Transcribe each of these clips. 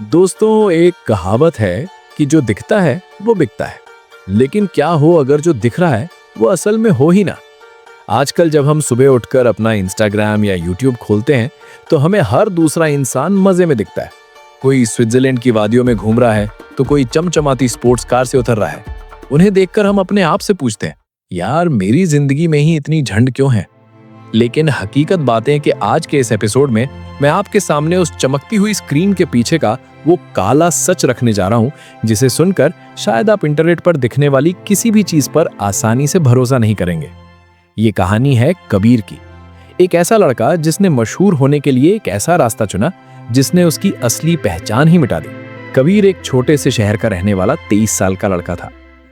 दोस्तों, एक कहावत है कि जो दिखता है वो बिकता है, लेकिन क्या हो अगर जो दिख रहा है वो असल में हो ही ना। आजकल जब हम सुबह उठकर अपना इंस्टाग्राम या यूट्यूब खोलते हैं तो हमें हर दूसरा इंसान मजे में दिखता है। कोई स्विट्जरलैंड की वादियों में घूम रहा है तो कोई चमचमाती स्पोर्ट्स कार से उतर रहा है। उन्हें देखकर हम अपने आप से पूछते हैं, यार मेरी जिंदगी में ही इतनी झंड क्यों है। लेकिन हकीकत बात है कि आज के इस एपिसोड में मैं आपके सामने उस चमकती हुई स्क्रीन के पीछे का वो काला सच रखने जा रहा हूं, जिसे सुनकर शायद आप इंटरनेट पर दिखने वाली किसी भी चीज पर आसानी से भरोसा नहीं करेंगे। ये कहानी है कबीर की, एक ऐसा लड़का जिसने मशहूर होने के लिए एक ऐसा रास्ता चुना जिसने उसकी असली पहचान ही मिटा दी। कबीर एक छोटे से शहर का रहने वाला 23 साल का लड़का था।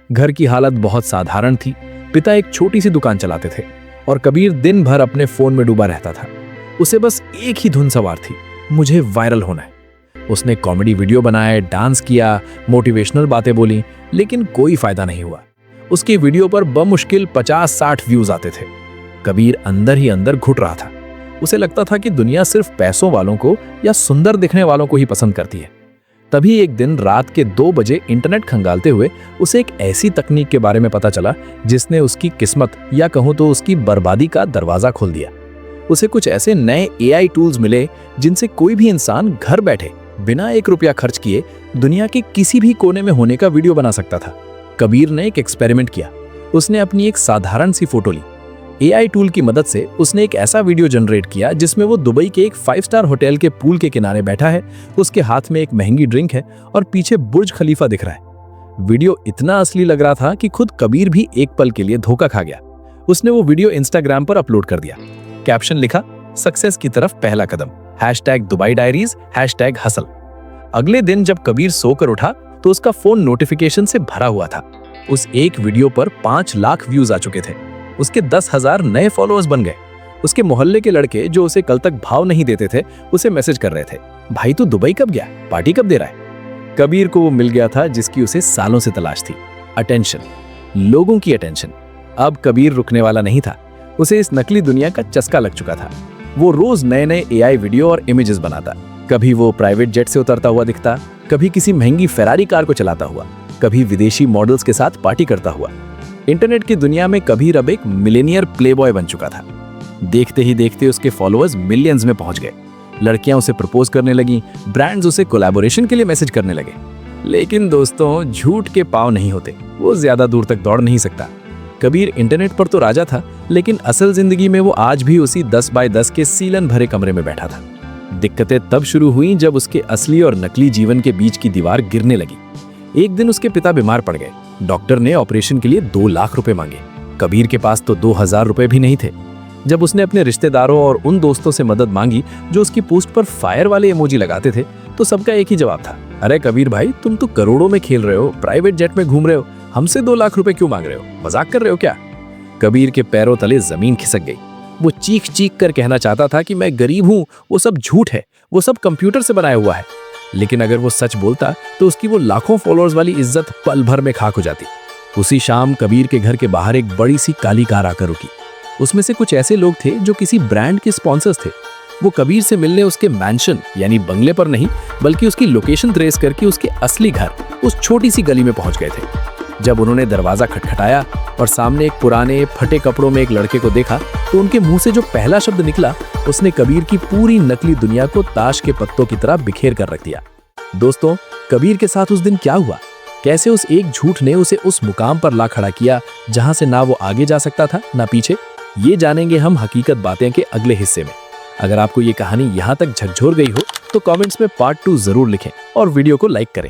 घर की हालत बहुत साधारण थी। पिता एक छोटी सी दुकान चलाते थे और कबीर दिन भर अपने फोन में डूबा रहता था। उसे बस एक ही धुन सवार थी, मुझे वायरल होना है। उसने कॉमेडी वीडियो बनाए, डांस किया, मोटिवेशनल बातें बोली, लेकिन कोई फायदा नहीं हुआ। उसकी वीडियो पर बमुश्किल 50-60 व्यूज आते थे। कबीर अंदर ही अंदर घुट रहा था। उसे लगता था कि दुनिया सिर्फ पैसों वालों को या सुंदर दिखने वालों को ही पसंद करती है। तभी एक दिन रात के 2 बजे इंटरनेट खंगालते हुए उसे एक ऐसी तकनीक के बारे में पता चला जिसने उसकी किस्मत या कहूं तो उसकी बर्बादी का दरवाजा खोल दिया। उसे कुछ ऐसे नए AI टूल्स मिले जिनसे कोई भी इंसान घर बैठे बिना 1 रुपया खर्च किए दुनिया के किसी भी कोने में होने का वीडियो बना सकता था। कबीर ने एक एक्सपेरिमेंट किया। उसने अपनी एक साधारण सी फोटो ली। AI टूल की मदद से उसने एक ऐसा वीडियो जनरेट किया जिसमें वो दुबई के एक 5 स्टार होटल के पूल के किनारे बैठा है, उसके हाथ में एक महंगी ड्रिंक है और पीछे बुर्ज खलीफा दिख रहा है। वीडियो इतना असली लग रहा था कि खुद कबीर भी एक पल के लिए धोखा खा गया। उसने वो वीडियो इंस्टाग्राम पर अपलोड कर दिया। कैप्शन लिखा, सक्सेस की तरफ पहला कदम, #दुबई डायरीज, #हसल। अगले दिन जब कबीर सोकर उठा तो उसका फोन नोटिफिकेशन से भरा हुआ था। उस एक वीडियो पर 5 लाख व्यूज आ चुके थे। उसके 10,000 नए फॉलोअर्स बन गए। उसके मोहल्ले के लड़के जो उसे कल तक भाव नहीं देते थे उसे मैसेज कर रहे थे, भाई तू दुबई कब गया, पार्टी कब दे रहा है। कबीर को वो मिल गया था जिसकी उसे सालों से तलाश थी, अटेंशन, लोगों की अटेंशन। अब कबीर रुकने वाला नहीं था। उसे इस नकली दुनिया का चस्का लग चुका था। वो रोज नए नए AI वीडियो और इमेजेस बनाता। कभी वो प्राइवेट जेट से उतरता हुआ दिखता, कभी किसी महंगी फेरारी कार को चलाता हुआ, कभी विदेशी मॉडल्स के साथ पार्टी करता हुआ। इंटरनेट की दुनिया में कबीर अब एक मिलेनियर प्लेबॉय बन चुका था। देखते ही देखते उसके फॉलोअर्स मिलियंस में पहुंच गए। लड़कियां उसे प्रपोज करने लगी, ब्रांड्स उसे कोलैबोरेशन के लिए मैसेज करने लगे। लेकिन दोस्तों, झूठ के पांव नहीं होते, वो ज्यादा दूर तक दौड़ नहीं सकता। कबीर इंटरनेट पर तो राजा था, लेकिन असल जिंदगी में वो आज भी उसी 10 बाय 10 के सीलन भरे कमरे में बैठा था। दिक्कतें तब शुरू हुई जब उसके असली और नकली जीवन के बीच की दीवार गिरने लगी। एक दिन उसके पिता बीमार पड़ गए। डॉक्टर ने ऑपरेशन के लिए 2 लाख रुपए मांगे। कबीर के पास तो 2,000 रुपए भी नहीं थे। जब उसने अपने रिश्तेदारों और उन दोस्तों से मदद मांगी जो उसकी पोस्ट पर फायर वाले इमोजी लगाते थे, तो सबका एक ही जवाब था, अरे कबीर भाई, तुम तो करोड़ों में खेल रहे हो, प्राइवेट जेट में घूम रहे हो, हमसे 2 लाख रुपए क्यों मांग रहे हो, मजाक कर रहे हो क्या। कबीर के पैरों तले जमीन खिसक गई। वो चीख चीख कर कहना चाहता था कि मैं गरीब हूं, वो सब झूठ है, वो सब कंप्यूटर से बनाया हुआ है। लेकिन अगर वो सच बोलता तो उसकी वो लाखों फॉलोअर्स वाली इज्जत पल भर में खाक हो जाती। उसी शाम कबीर के घर के बाहर एक बड़ी सी काली कार आकर रुकी। उसमें से कुछ ऐसे लोग थे जो किसी ब्रांड के स्पॉन्सर्स थे। वो कबीर से मिलने उसके मैंशन यानी बंगले पर नहीं, बल्कि उसकी लोकेशन ट्रेस करके उसके असली घर उस छोटी सी गली में पहुंच गए थे। जब उन्होंने दरवाजा खटखटाया और सामने एक पुराने फटे कपड़ों में एक लड़के को देखा, तो उनके मुंह से जो पहला शब्द निकला, उसने कबीर की पूरी नकली दुनिया को ताश के पत्तों की तरह बिखेर कर रख दिया। दोस्तों, कबीर के साथ उस दिन क्या हुआ, कैसे उस एक झूठ ने उसे उस मुकाम पर ला खड़ा किया जहां से ना वो आगे जा सकता था ना पीछे, ये जानेंगे हम हकीकत बातें के अगले हिस्से में। अगर आपको ये कहानी यहाँ तक झकझोर गई हो तो कमेंट्स में पार्ट 2 जरूर लिखें और वीडियो को लाइक करें।